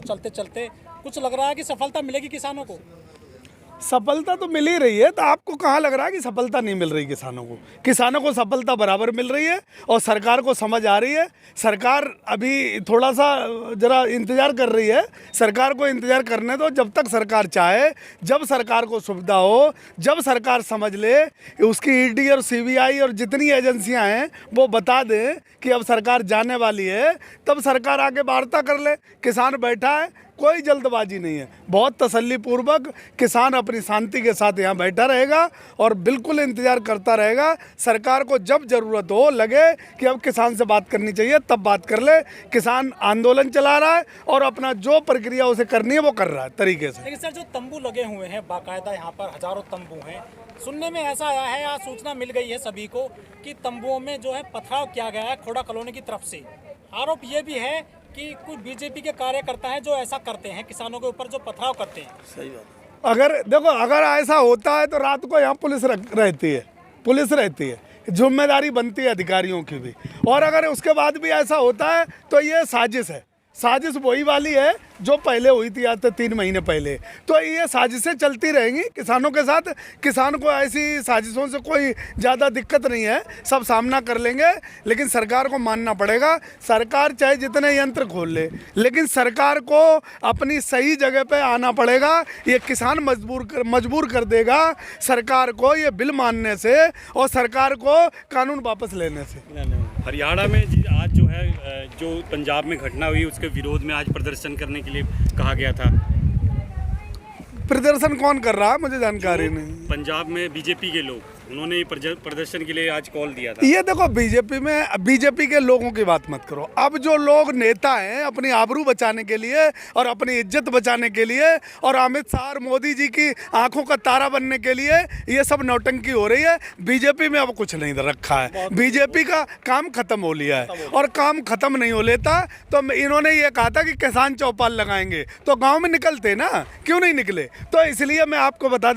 चलते चलते कुछ लग रहा है कि सफलता मिलेगी किसानों को? सफलता तो मिल ही रही है, तो आपको कहाँ लग रहा है कि सफलता नहीं मिल रही किसानों को? किसानों को सफलता बराबर मिल रही है और सरकार को समझ आ रही है। सरकार अभी थोड़ा सा जरा इंतज़ार कर रही है। सरकार को इंतज़ार करने दो, जब तक सरकार चाहे, जब सरकार को सुविधा हो, जब सरकार समझ ले, उसकी ईडी और सीबीआई और जितनी एजेंसियां हैं वो बता दें कि अब सरकार जाने वाली है, तब सरकार आके वार्ता कर ले। किसान बैठा है, कोई जल्दबाजी नहीं है, बहुत तसल्ली पूर्वक किसान अपनी शांति के साथ यहाँ बैठा रहेगा और बिल्कुल इंतज़ार करता रहेगा। सरकार को जब ज़रूरत हो, लगे कि अब किसान से बात करनी चाहिए, तब बात कर ले। किसान आंदोलन चला रहा है और अपना जो प्रक्रिया उसे करनी है वो कर रहा है तरीके से। लेकिन सर, जो तंबू लगे हुए हैं बाकायदा, यहाँ पर हजारों तंबू हैं, सुनने में ऐसा आया है या सूचना मिल गई है सभी को कि तंबुओं में जो है पथराव किया गया है खोड़ा कॉलोनी की तरफ से। आरोप ये भी है कि कुछ बीजेपी के कार्यकर्ता हैं जो ऐसा करते हैं, किसानों के ऊपर जो पथराव करते हैं। सही बात। अगर देखो, अगर ऐसा होता है तो रात को यहाँ पुलिस रहती है, पुलिस रहती है, जिम्मेदारी बनती है अधिकारियों की भी। और अगर उसके बाद भी ऐसा होता है तो ये साजिश है। साजिश वही वाली है जो पहले हुई थी आज से 3 महीने पहले। तो ये साजिशें चलती रहेंगी किसानों के साथ। किसान को ऐसी साजिशों से कोई ज़्यादा दिक्कत नहीं है, सब सामना कर लेंगे। लेकिन सरकार को मानना पड़ेगा, सरकार चाहे जितने यंत्र खोल ले, लेकिन सरकार को अपनी सही जगह पे आना पड़ेगा। ये किसान मजबूर कर देगा सरकार को ये बिल मानने से और सरकार को कानून वापस लेने से। हरियाणा में आज जो है, जो पंजाब में घटना हुई उसके विरोध में आज प्रदर्शन करने के लिए कहा गया था। प्रदर्शन कौन कर रहा है मुझे जानकारी नहीं। पंजाब में बीजेपी के लोग, उन्होंने प्रदर्शन के लिए आज कॉल दिया था। ये देखो, बीजेपी के लोगों की बात मत करो। अब जो लोग नेता हैं अपनी आबरू बचाने के लिए और अपनी इज्जत बचाने के लिए और अमित शाह और मोदी जी की आंखों का तारा बनने के लिए ये सब नौटंकी हो रही है। बीजेपी में अब कुछ नहीं रखा है, बीजेपी का काम खत्म हो लिया है। और काम खत्म नहीं हो लेता तो इन्होंने ये कहा था कि किसान चौपाल लगाएंगे, तो गाँव में निकलते ना, क्यों नहीं निकले? तो इसलिए मैं आपको बता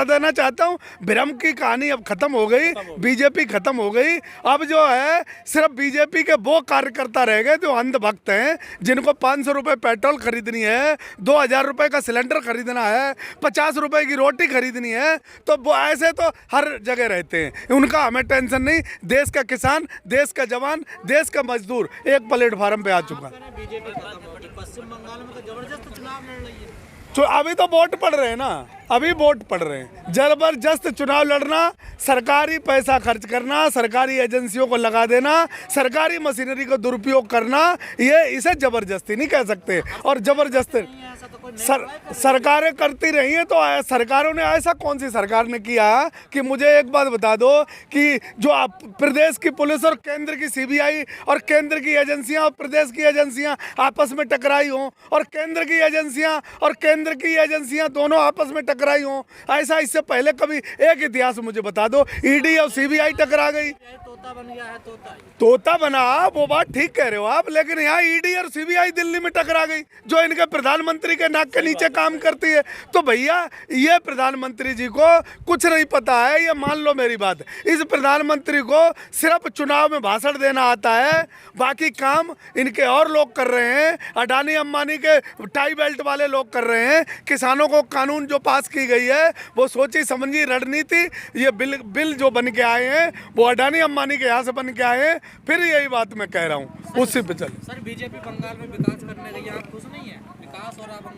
देना चाहता हूँ, भ्रम की कहानी अब खत्म हो गई, बीजेपी खत्म हो गई। अब जो है सिर्फ बीजेपी के वो कार्यकर्ता रह गए जो अंधभक्त हैं, जिनको 500 रुपये पेट्रोल खरीदनी है, 2000 रुपये का सिलेंडर खरीदना है, 50 रुपये की रोटी खरीदनी है। तो वो ऐसे तो हर जगह रहते हैं, उनका हमें टेंशन नहीं। देश का किसान, देश का जवान, देश का मजदूर एक प्लेटफार्म पे आ चुका है। पश्चिम बंगाल में तो जबरदस्त चुनाव लड़ रही है। तो अभी तो वोट पड़ रहे हैं ना, अभी वोट पड़ रहे हैं। जबरदस्त चुनाव लड़ना, सरकारी पैसा खर्च करना, सरकारी एजेंसियों को लगा देना, सरकारी मशीनरी को दुरुपयोग करना, ये इसे जबरदस्ती नहीं कह सकते। और जबरदस्ती सरकारें करती रही हैं। तो सरकारों ने ऐसा कौन सी सरकार ने किया कि मुझे एक बात बता दो कि जो प्रदेश की पुलिस और केंद्र की सीबीआई और केंद्र की एजेंसियां और प्रदेश की एजेंसियां आपस में टकराई हों और केंद्र की एजेंसियां दोनों आपस में टकराई हों? ऐसा इससे पहले कभी एक इतिहास मुझे बता दो। ईडी और सीबीआई टकरा गई, तोता बन गया है। तोता बना, वो बात ठीक कह रहे हो आप, लेकिन यहाँ ईडी और सीबीआई दिल्ली में टकरा गई जो इनके प्रधानमंत्री के नाक के नीचे काम करती है। तो भैया ये प्रधानमंत्री जी को कुछ नहीं पता है, ये मान लो मेरी बात। इस प्रधानमंत्री को सिर्फ चुनाव में भाषण देना आता है, बाकी काम इनके और लोग कर रहे हैं। अडानी अंबानी के टाई बेल्ट वाले लोग कर रहे हैं। किसानों को कानून जो पास की गई है वो सोची समझी रणनीति, ये बिल जो बन के आए हैं वो अडानी अंबानी के यहाँ से बन के आए हैं। फिर यही बात मैं कह रहा हूँ, उससे पे चल। सर, बीजेपी बंगाल में विकास करने गई, आप खुश नहीं है?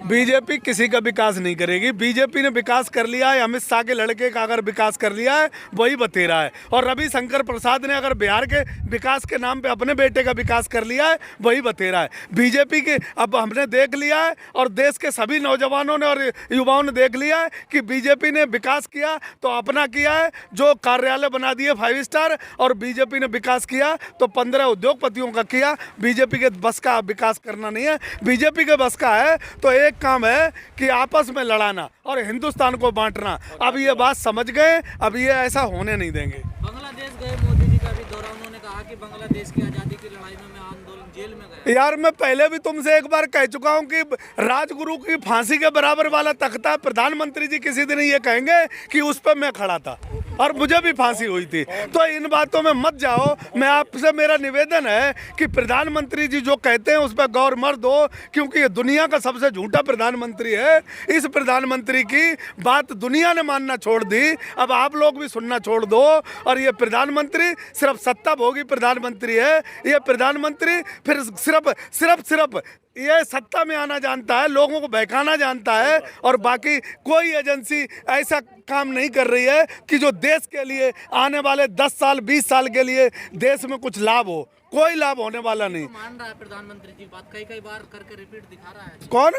बीजेपी किसी का विकास नहीं करेगी। बीजेपी ने विकास कर लिया है, अमित शाह के लड़के का अगर विकास कर लिया है वही बतेरा है। और रविशंकर प्रसाद ने अगर बिहार के विकास के नाम पे अपने बेटे का विकास कर लिया है वही बतेरा है। बीजेपी के अब हमने देख लिया है और देश के सभी नौजवानों ने और युवाओं ने देख लिया है कि बीजेपी ने विकास किया तो अपना किया है। जो कार्यालय बना दिए 5 स्टार, और बीजेपी ने विकास किया तो 15 उद्योगपतियों का किया। बीजेपी के बस का विकास करना नहीं है, बीजेपी के बस का है तो एक काम है कि आपस में लड़ाना और हिंदुस्तान को बांटना। अब ये बात समझ गए, अब ये ऐसा होने नहीं देंगे। बांग्लादेश गए मोदी जी का भी दौरा, उन्होंने कहा कि बांग्लादेश की आज़ादी की लड़ाई में मैं आंदोलन जेल में गया। यार मैं पहले भी तुमसे एक बार कह चुका हूँ कि राजगुरु की फांसी के बराबर वाला तख्ता प्रधानमंत्री जी किसी दिन ये कहेंगे कि उस पर मैं खड़ा था। और मुझे भी फांसी हुई थी। तो इन बातों में मत जाओ। मैं आपसे, मेरा निवेदन है कि प्रधानमंत्री जी जो कहते हैं उस पर गौर मत दो, क्योंकि ये दुनिया का सबसे झूठा प्रधानमंत्री है। इस प्रधानमंत्री की बात दुनिया ने मानना छोड़ दी, अब आप लोग भी सुनना छोड़ दो। और ये प्रधानमंत्री सिर्फ सत्ता भोगी प्रधानमंत्री है। ये प्रधानमंत्री फिर सिर्फ ये सत्ता में आना जानता है, लोगों को बहकाना जानता है, और बाकी कोई एजेंसी ऐसा काम नहीं कर रही है कि जो देश के लिए आने वाले 10 साल 20 साल के लिए देश में कुछ लाभ हो। कोई लाभ होने वाला नहीं। मान रहा है प्रधानमंत्री जी बात, कई बार करके रिपीट दिखा रहा है। कौन?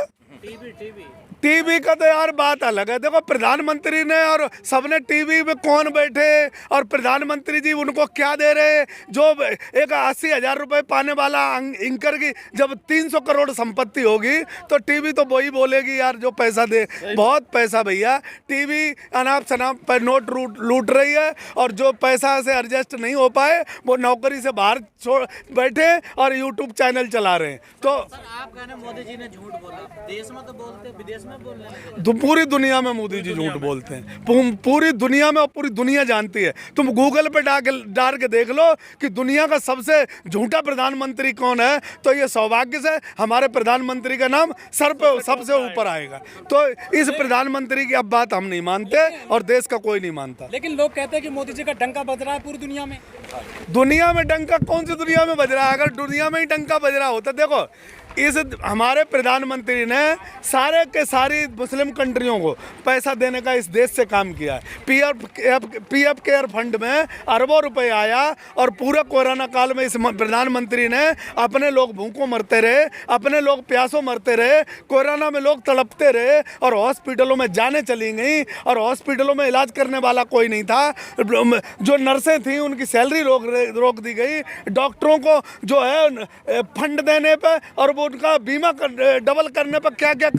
टीवी का तो यार बात अलग है। देखो प्रधानमंत्री ने और सबने टीवी में कौन बैठे और प्रधानमंत्री जी उनको क्या दे रहे। जो एक 80,000 रुपए पाने वाला एंकर की जब 300 करोड़ संपत्ति होगी तो टीवी तो वही बोलेगी यार जो पैसा दे। बहुत पैसा भैया, टीवी अनाप शनाप पर नोट लूट रही है, और जो पैसा से एडजस्ट नहीं हो पाए वो नौकरी से बाहर छोड़ बैठे और यूट्यूब चैनल चला रहे हैं। तो सर आप कहना मोदी जी ने झूठ बोला, देश में तो बोलते हैं, विदेश में बोल रहे हैं। पूरी दुनिया में मोदी जी झूठ बोलते हैं, पूरी दुनिया में, और पूरी दुनिया जानती है। तुम गूगल पे डाल के देख लो कि दुनिया का सबसे झूठा प्रधानमंत्री कौन है, तो ये सौभाग्य से हमारे प्रधानमंत्री का नाम सर पे सबसे ऊपर आएगा। तो इस प्रधानमंत्री की अब बात हम नहीं मानते और देश का कोई नहीं मानता। लेकिन लोग कहते हैं कि मोदी जी का डंका बज रहा है पूरी दुनिया में। दुनिया में डंका कौन सी दुनिया में बज रहा है? अगर दुनिया में ही डंका बज रहा होता, देखो इस हमारे प्रधानमंत्री ने सारे के सारी मुस्लिम कंट्रियों को पैसा देने का इस देश से काम किया है। पीएफ केयर फंड में अरबों रुपए आया, और पूरा कोरोना काल में इस प्रधानमंत्री ने अपने लोग भूखों मरते रहे, अपने लोग प्यासों मरते रहे, कोरोना में लोग तड़पते रहे, और हॉस्पिटलों में जाने चली गई, और हॉस्पिटलों में इलाज करने वाला कोई नहीं था। जो नर्सें थी उनकी सैलरी रोक दी गई। डॉक्टरों को जो है फंड देने पर और उनका बीमा डबल करने पर क्या क्या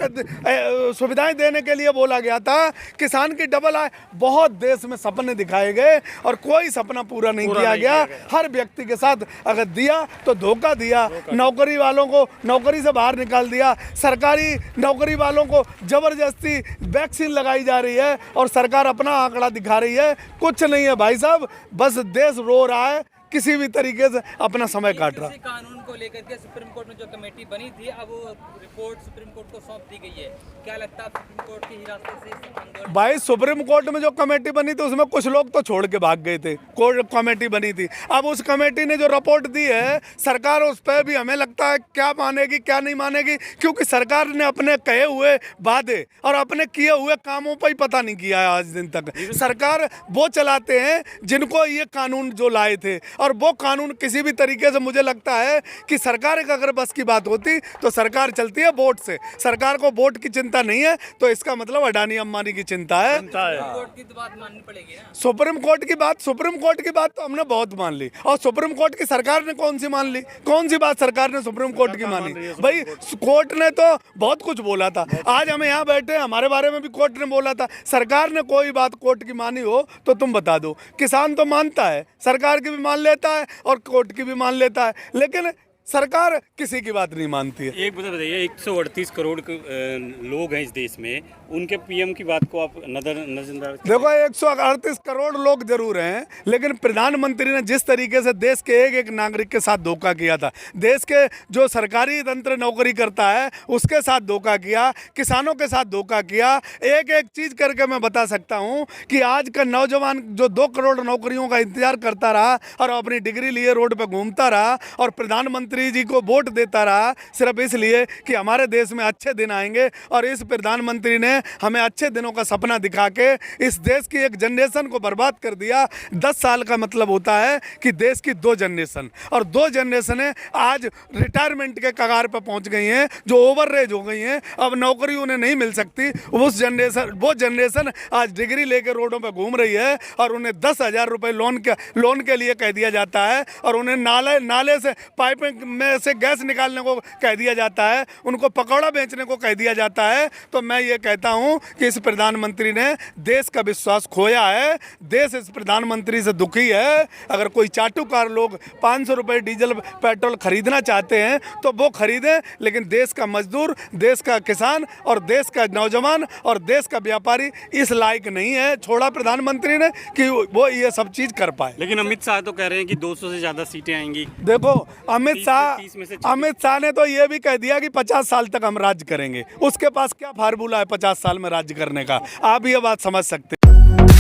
सुविधाएं देने के लिए बोला गया था। किसान की डबल आय, बहुत देश में सपने दिखाए गए और कोई सपना पूरा नहीं किया गया। हर व्यक्ति के साथ अगर दिया तो धोखा दिया। नौकरी वालों को नौकरी से बाहर निकाल दिया। सरकारी नौकरी वालों को जबरदस्ती वैक्सीन लगाई जा रही है और सरकार अपना आंकड़ा दिखा रही है। कुछ नहीं है भाई साहब, बस देश रो रहा है, किसी भी तरीके से अपना समय काट रहा। कानून को लेकर के सुप्रीम कोर्ट में जो कमेटी बनी थी, अब वो रिपोर्ट सुप्रीम कोर्ट को सौंप दी गई है। क्या लगता है सुप्रीम कोर्ट की हिरासत से आंदोलन? भाई सुप्रीम कोर्ट में जो कमेटी बनी थी उसमें कुछ लोग तो छोड़ के भाग गए थे। कोर्ट कमेटी बनी थी, अब उस कमेटी ने जो रिपोर्ट दी है सरकार उस पर भी हमें लगता है क्या मानेगी क्या नहीं मानेगी, क्योंकि सरकार ने अपने कहे हुए वादे और अपने किए हुए कामों पर ही पता नहीं किया है आज दिन तक। सरकार वो चलाते हैं जिनको ये कानून जो लाए थे, और वो कानून किसी भी तरीके से मुझे लगता है कि सरकार का अगर बस की बात होती तो सरकार चलती है वोट से। सरकार को वोट की चिंता नहीं है, तो इसका मतलब अडानी अंबानी की चिंता है। कोर्ट की तो बात माननी पड़ेगी ना। सुप्रीम कोर्ट की बात तो हमने बहुत मान ली, और सुप्रीम कोर्ट की सरकार ने कौन सी मान ली? कौन सी बात सरकार ने सुप्रीम कोर्ट की मानी? भाई कोर्ट ने तो बहुत कुछ बोला था। आज हम यहाँ बैठे, हमारे बारे में भी कोर्ट ने बोला था। सरकार ने कोई बात कोर्ट की मानी हो तो तुम बता दो। किसान तो मानता है, सरकार की भी मान लेता है और कोर्ट की भी मान लेता है, लेकिन सरकार किसी की बात नहीं मानती है। एक बात बताइए, 138 करोड़ लोग हैं इस देश में, उनके पीएम की बात को आप नजरअंदाज? देखो 138 करोड़ लोग जरूर हैं, लेकिन प्रधानमंत्री ने जिस तरीके से देश के एक एक नागरिक के साथ धोखा किया था, देश के जो सरकारी तंत्र नौकरी करता है उसके साथ धोखा किया, किसानों के साथ धोखा किया। एक एक चीज़ करके मैं बता सकता हूँ कि आज का नौजवान जो 2 करोड़ नौकरियों का इंतजार करता रहा और अपनी डिग्री लिए रोड पर घूमता रहा और प्रधानमंत्री जी को वोट देता रहा सिर्फ इसलिए कि हमारे देश में अच्छे दिन आएंगे, और इस प्रधानमंत्री ने हमें अच्छे दिनों का सपना दिखा के इस देश की एक जनरेशन को बर्बाद कर दिया। 10 साल का मतलब होता है कि देश की 2 जनरेशन, और 2 जनरेशनें आज रिटायरमेंट के कगार पर पहुंच गई हैं, जो ओवरएज हो गई हैं। अब नौकरी उन्हें नहीं मिल सकती। वो जनरेशन आज डिग्री लेकर रोडों पर घूम रही है, और उन्हें 10,000 रुपये लोन के लिए कह दिया जाता है, और उन्हें नाले से पाइपें में से गैस निकालने को कह दिया जाता है, उनको पकौड़ा बेचने को कह दिया जाता है। तो मैं ये कहता हूँ कि इस प्रधानमंत्री ने देश का विश्वास खोया है। देश इस प्रधानमंत्री से दुखी है। अगर कोई चाटुकार लोग 500 रुपये डीजल पेट्रोल खरीदना चाहते हैं तो वो खरीदें, लेकिन देश का मजदूर, देश का किसान और देश का नौजवान और देश का व्यापारी इस लायक नहीं है, छोड़ा प्रधानमंत्री ने कि वो ये सब चीज़ कर पाए। लेकिन अमित शाह तो कह रहे हैं कि 200 से ज़्यादा सीटें आएंगी। देखो अमित 30 में से 40 अमित शाह ने तो ये भी कह दिया कि 50 साल तक हम राज्य करेंगे। उसके पास क्या फार्मूला है 50 साल में राज्य करने का? आप ये बात समझ सकते हैं।